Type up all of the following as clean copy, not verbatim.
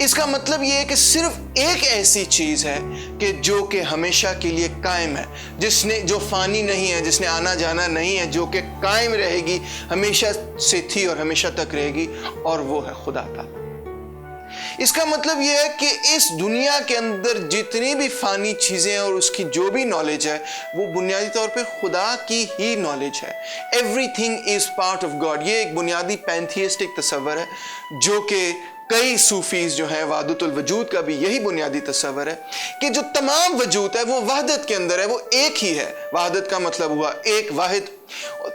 اس کا مطلب یہ ہے کہ صرف ایک ایسی چیز ہے کہ جو کہ ہمیشہ کے لیے قائم ہے، جو فانی نہیں ہے، جس نے آنا جانا نہیں ہے، جو کہ قائم رہے گی، ہمیشہ سے تھی اور ہمیشہ تک رہے گی، اور وہ ہے خدا تعالیٰ۔ اس کا مطلب یہ ہے کہ اس دنیا کے اندر جتنی بھی فانی چیزیں اور اس کی جو بھی نالج ہے وہ بنیادی طور پہ خدا کی ہی نالج ہے۔ Everything is part of God۔ یہ ایک بنیادی پینتھیسٹک تصور ہے جو کہ کئی صوفیز جو ہیں، وحدت الوجود کا بھی یہی بنیادی تصور ہے کہ جو تمام وجود ہے وہ وحدت کے اندر ہے، وہ ایک ہی ہے۔ وحدت کا مطلب ہوا ایک واحد،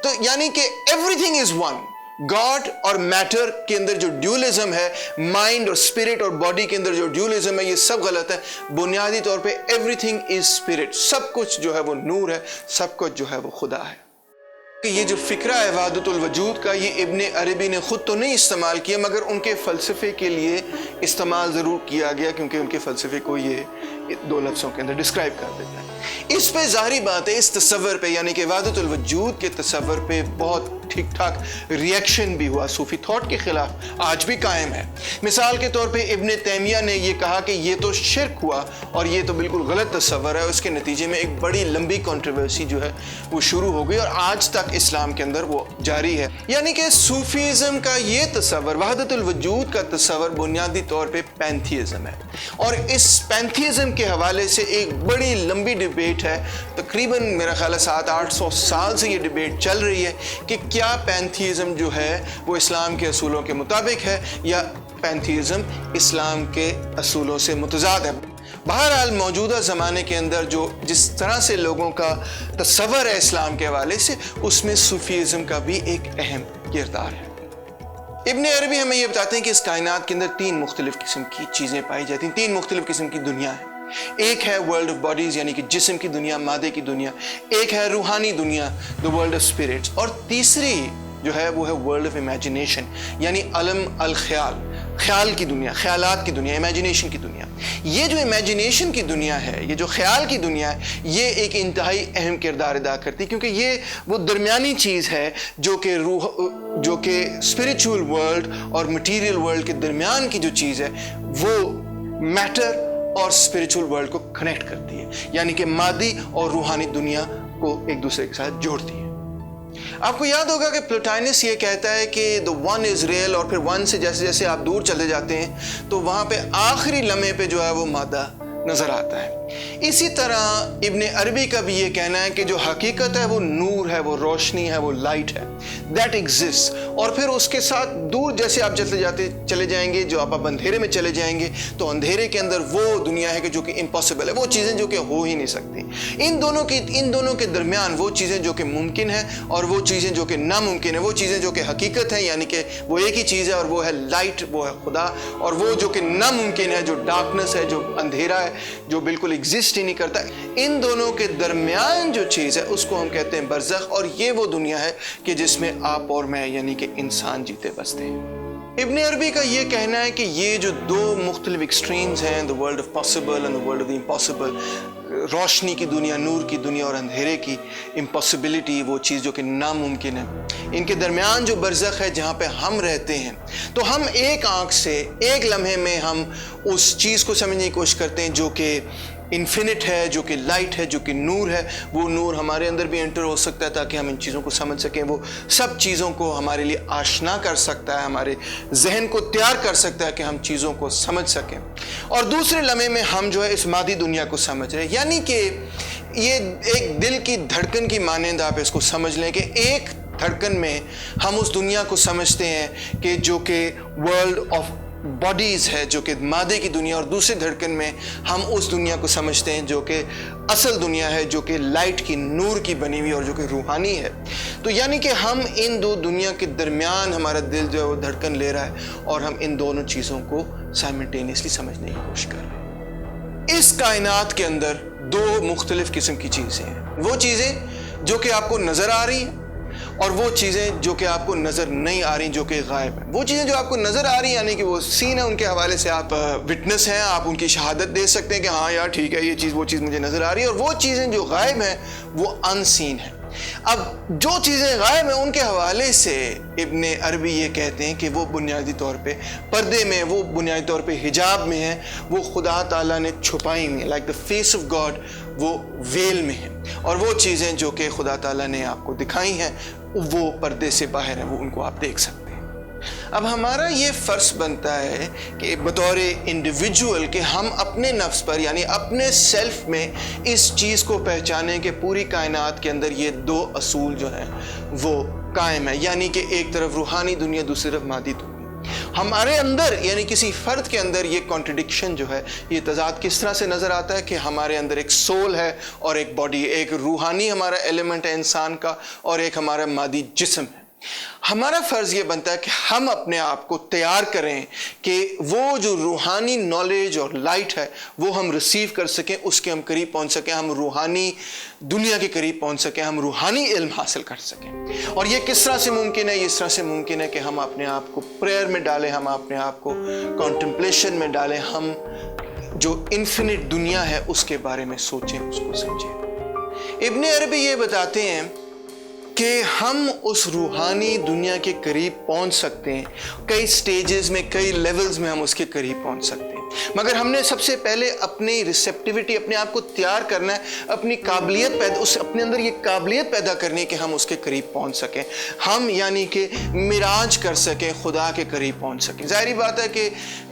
تو یعنی کہ everything is one۔ گاڈ اور میٹر کے اندر جو ڈیولزم ہے، مائنڈ اور اسپرٹ اور باڈی کے اندر جو ڈیولزم ہے، یہ سب غلط ہے۔ بنیادی طور پہ ایوری تھنگ از اسپرٹ، سب کچھ جو ہے وہ نور ہے، سب کچھ جو ہے وہ خدا ہے۔ کہ یہ جو فکرہ ہے وحدت الوجود کا، یہ ابن عربی نے خود تو نہیں استعمال کیا، مگر ان کے فلسفے کے لیے استعمال ضرور کیا گیا، کیونکہ ان کے فلسفے کو یہ دو لفظوں کے اندر ڈسکرائب کر دیتا ہے۔ اس پہ ظاہری بات ہے، اس تصور پہ یعنی کہ وحدت الوجود کے تصور پہ بہت ٹھیک ٹھاک ریئیکشن بھی ہوا، صوفی تھاٹ کے خلاف آج بھی قائم ہے۔ مثال کے طور پہ ابن تیمیہ نے یہ کہا کہ یہ تو شرک ہوا اور یہ تو بالکل غلط تصور ہے، اس کے نتیجے میں ایک بڑی لمبی کنٹروورسی جو ہے وہ شروع ہو گئی اور آج تک اسلام کے اندر وہ جاری ہے۔ یعنی کہ صوفیزم کا یہ تصور، وحدت الوجود کا تصور، بنیادی طور پہ پینتھیزم ہے، اور اس پینتھیزم کے حوالے سے ایک بڑی لمبی ڈیبیٹ ہے، تقریباً میرا خیال ہے 700-800 سال سے یہ ڈیبیٹ چل رہی ہے کہ کیا پینتھیزم جو ہے وہ اسلام کے اصولوں کے مطابق ہے یا پینتھیزم اسلام کے اصولوں سے متضاد ہے۔ بہرحال موجودہ زمانے کے اندر جس طرح سے لوگوں کا تصور ہے اسلام کے حوالے سے، اس میں صوفیزم کا بھی ایک اہم کردار ہے۔ ابن عربی ہمیں یہ بتاتے ہیں کہ اس کائنات کے اندر 3 مختلف قسم کی چیزیں پائی جاتی ہیں، 3 مختلف قسم کی دنیا ہے۔ ایک ہے ورلڈ آف باڈیز یعنی کہ جسم کی دنیا، مادے کی دنیا، ایک ہے روحانی دنیا، the world of spirits، اور تیسری جو ہے وہ ہے ورلڈ آف امیجنیشن یعنی عالم الخیال، خیال کی دنیا، خیالات کی دنیا، امیجنیشن کی دنیا۔ یہ جو امیجنیشن کی دنیا ہے، یہ جو خیال کی دنیا ہے، یہ ایک انتہائی اہم کردار ادا کرتی ہے، کیونکہ یہ وہ درمیانی چیز ہے جو کہ اسپریچول ورلڈ اور مٹیریل ورلڈ کے درمیان کی جو چیز ہے وہ میٹر اور اسپریچول ورلڈ کو کنیکٹ کرتی ہے، یعنی کہ مادی اور روحانی دنیا کو ایک دوسرے کے ساتھ جوڑتی ہے۔ آپ کو یاد ہوگا کہ پلوٹائنس یہ کہتا ہے کہ the one is real، اور پھر one سے جیسے جیسے آپ دور چلے جاتے ہیں تو وہاں پہ آخری لمحے پہ جو ہے وہ مادہ نظر آتا ہے۔ اسی طرح ابن عربی کا بھی یہ کہنا ہے کہ جو حقیقت ہے وہ نور ہے، وہ روشنی ہے، وہ لائٹ ہے، that exists، اور پھر اس کے ساتھ دور جیسے آپ چلے جائیں گے، جو آپ اندھیرے میں چلے جائیں گے تو اندھیرے کے اندر وہ دنیا ہے کہ جو کہ امپاسبل ہے، وہ چیزیں جو کہ ہو ہی نہیں سکتی۔ ان دونوں کے درمیان وہ چیزیں جو کہ ممکن ہیں اور وہ چیزیں جو کہ ناممکن ہیں، وہ چیزیں جو کہ حقیقت ہیں یعنی کہ وہ ایک ہی چیز ہے اور وہ ہے لائٹ، وہ ہے خدا، اور وہ جو کہ ناممکن ہے، جو ڈارکنس ہے، جو اندھیرا ہے، جو بالکل ایگزسٹ ہی نہیں کرتا، ان دونوں کے درمیان جو چیز ہے اس کو ہم کہتے ہیں برزخ، اور یہ وہ دنیا ہے کہ جس میں آپ اور میں یعنی کہ انسان جیتے بستے ہیں۔ ابن عربی کا یہ کہنا ہے کہ یہ جو 2 مختلف ایکسٹریمز ہیں، the world of possible and the world of the impossible، روشنی کی دنیا، نور کی دنیا، اور اندھیرے کی امپاسبلٹی، وہ چیز جو کہ ناممکن ہے، ان کے درمیان جو برزخ ہے جہاں پہ ہم رہتے ہیں، تو ہم ایک آنکھ سے ایک لمحے میں ہم اس چیز کو سمجھنے کی کوشش کرتے ہیں جو کہ انفینٹ ہے، جو کہ لائٹ ہے، جو کہ نور ہے۔ وہ نور ہمارے اندر بھی انٹر ہو سکتا ہے تاکہ ہم ان چیزوں کو سمجھ سکیں، وہ سب چیزوں کو ہمارے لیے آشنا کر سکتا ہے، ہمارے ذہن کو تیار کر سکتا ہے کہ ہم چیزوں کو سمجھ سکیں، اور دوسرے لمحے میں ہم جو ہے اس مادی دنیا کو سمجھ رہے ہیں، یعنی کہ یہ ایک دل کی دھڑکن کی مانند آپ اس کو سمجھ لیں کہ ایک دھڑکن میں ہم اس دنیا کو سمجھتے ہیں کہ جو کہ ورلڈ آف باڈیز ہے، جو کہ مادے کی دنیا، اور دوسری دھڑکن میں ہم اس دنیا کو سمجھتے ہیں جو کہ اصل دنیا ہے، جو کہ لائٹ کی، نور کی بنی ہوئی اور جو کہ روحانی ہے۔ تو یعنی کہ ہم ان 2 دنیا کے درمیان ہمارا دل جو ہے وہ دھڑکن لے رہا ہے اور ہم ان دونوں چیزوں کو سائملٹینیسلی سمجھنے کی کوشش کر رہے ہیں۔ اس کائنات کے اندر 2 مختلف قسم کی چیزیں ہیں، وہ چیزیں جو کہ آپ کو نظر آ رہی ہیں اور وہ چیزیں جو کہ آپ کو نظر نہیں آ رہی، جو کہ غائب ہیں۔ وہ چیزیں جو آپ کو نظر آ رہی ہیں یعنی کہ وہ سین ہے، ان کے حوالے سے آپ وٹنس ہیں، آپ ان کی شہادت دے سکتے ہیں کہ ہاں یار ٹھیک ہے، یہ چیز وہ چیز مجھے نظر آ رہی ہے، اور وہ چیزیں جو غائب ہیں وہ ان سین ہیں۔ اب جو چیزیں غائب ہیں ان کے حوالے سے ابن عربی یہ کہتے ہیں کہ وہ بنیادی طور پہ پردے میں، وہ بنیادی طور پہ حجاب میں ہیں، وہ خدا تعالیٰ نے چھپائی ہوئی ہیں، like the face of God, وہ ویل میں ہیں، اور وہ چیزیں جو کہ خدا تعالیٰ نے آپ کو دکھائی ہیں وہ پردے سے باہر ہیں، وہ ان کو آپ دیکھ سکتے ہیں۔ اب ہمارا یہ فرض بنتا ہے کہ بطور انڈیویجول کہ ہم اپنے نفس پر یعنی اپنے سیلف میں اس چیز کو پہچانیں کہ پوری کائنات کے اندر یہ دو اصول جو ہیں وہ قائم ہیں، یعنی کہ ایک طرف روحانی دنیا، دوسری طرف مادی دنیا۔ ہمارے اندر یعنی کسی فرد کے اندر یہ کانٹرڈکشن جو ہے، یہ تضاد کس طرح سے نظر آتا ہے کہ ہمارے اندر ایک سول ہے اور ایک باڈی، ایک روحانی ہمارا ایلیمنٹ ہے انسان کا اور ایک ہمارا مادی جسم ہے۔ ہمارا فرض یہ بنتا ہے کہ ہم اپنے آپ کو تیار کریں کہ وہ جو روحانی نالج اور لائٹ ہے وہ ہم ریسیو کر سکیں، اس کے ہم قریب پہنچ سکیں، ہم روحانی دنیا کے قریب پہنچ سکیں، ہم روحانی علم حاصل کر سکیں۔ اور یہ کس طرح سے ممکن ہے؟ اس طرح سے ممکن ہے کہ ہم اپنے آپ کو پریئر میں ڈالیں، ہم اپنے آپ کو کانٹمپلیشن میں ڈالیں، ہم جو انفینٹ دنیا ہے اس کے بارے میں سوچیں، اس کو سمجھیں۔ ابن عربی یہ بتاتے ہیں کہ ہم اس روحانی دنیا کے قریب پہنچ سکتے ہیں، کئی سٹیجز میں، کئی لیولز میں ہم اس کے قریب پہنچ سکتے ہیں، مگر ہم نے سب سے پہلے اپنی ریسیپٹیوٹی، اپنے آپ کو تیار کرنا ہے، اپنی قابلیت اپنے اندر یہ قابلیت پیدا کرنی ہے کہ ہم اس کے قریب پہنچ سکیں، ہم یعنی کہ معراج کر سکیں، خدا کے قریب پہنچ سکیں۔ ظاہری بات ہے کہ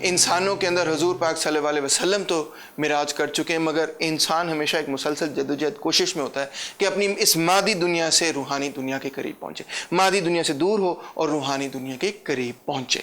انسانوں کے اندر حضور پاک صلی اللہ علیہ وسلم تو معراج کر چکے ہیں، مگر انسان ہمیشہ ایک مسلسل جدوجہد کوشش میں ہوتا ہے کہ اپنی اس مادی دنیا سے روحانی دنیا کے قریب پہنچے، مادی دنیا سے دور ہو اور روحانی دنیا کے قریب پہنچے۔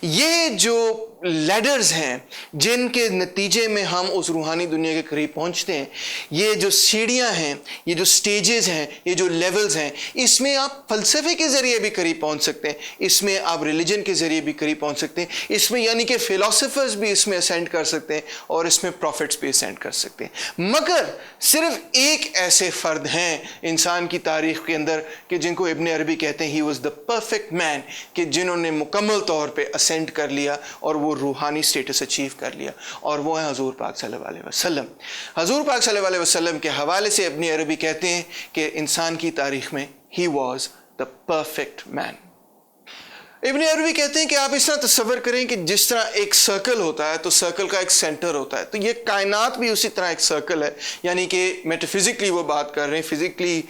یہ جو لیڈرز ہیں جن کے نتیجے میں ہم اس روحانی دنیا کے قریب پہنچتے ہیں، یہ جو سیڑھیاں ہیں، یہ جو سٹیجز ہیں، یہ جو لیولز ہیں، اس میں آپ فلسفے کے ذریعے بھی قریب پہنچ سکتے ہیں، اس میں آپ ریلیجن کے ذریعے بھی قریب پہنچ سکتے ہیں، اس میں یعنی کہ فلاسفرز بھی اس میں اسینڈ کر سکتے ہیں اور اس میں پروفٹس بھی اسینڈ کر سکتے ہیں۔ مگر صرف ایک ایسے فرد ہیں انسان کی تاریخ کے اندر کہ جن کو ابن عربی کہتے ہیں ہی واز دا پرفیکٹ مین، کہ جنہوں نے مکمل طور پہ اسینڈ کر لیا اور وہ روحانی سٹیٹس اچیو کر لیا، اور وہ ہیں حضور پاک صلی اللہ علیہ وسلم۔ حضور پاک صلی اللہ علیہ وسلم کے حوالے سے ابن عربی کہتے ہیں کہ انسان کی تاریخ میں ہی واز دا پرفیکٹ مین۔ ابن عربی کہتے ہیں کہ آپ اس طرح تصور کریں کہ جس طرح ایک سرکل ہوتا ہے تو سرکل کا ایک سینٹر ہوتا ہے، تو یہ کائنات بھی اسی طرح ایک سرکل ہے، یعنی کہ میٹافزکلی وہ بات کر رہے ہیں، فزیکلی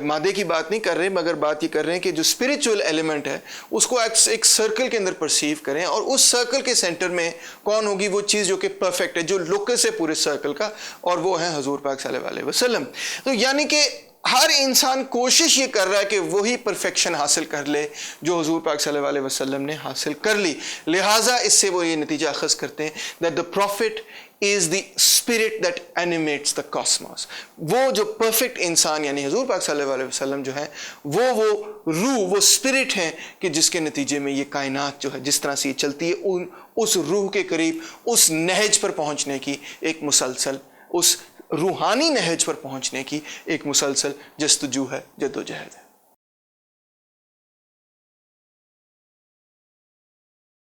مادے کی بات نہیں کر رہے، مگر بات یہ کر رہے ہیں کہ جو اسپریچول ایلیمنٹ ہے اس کو ایک سرکل کے اندر پرسیو کریں، اور اس سرکل کے سینٹر میں کون ہوگی؟ وہ چیز جو کہ پرفیکٹ ہے، جو لوکس ہے پورے سرکل کا، اور وہ ہے حضور پاک صلی اللہ علیہ وسلم۔ تو یعنی کہ ہر انسان کوشش یہ کر رہا ہے کہ وہی پرفیکشن حاصل کر لے جو حضور پاک صلی اللہ علیہ وسلم نے حاصل کر لی، لہٰذا اس سے وہ یہ نتیجہ اخذ کرتے ہیں that the prophet is the spirit that animates the cosmos۔ وہ جو پرفیکٹ انسان یعنی حضور پاک صلی اللہ علیہ وسلم جو ہے وہ روح، وہ اسپرٹ ہیں کہ جس کے نتیجے میں یہ کائنات جو ہے جس طرح سے یہ چلتی ہے، اس روح کے قریب، اس نہج پر پہنچنے کی ایک مسلسل، اس روحانی نہج پر پہنچنے کی ایک مسلسل جستجو ہے، جدوجہد ہے۔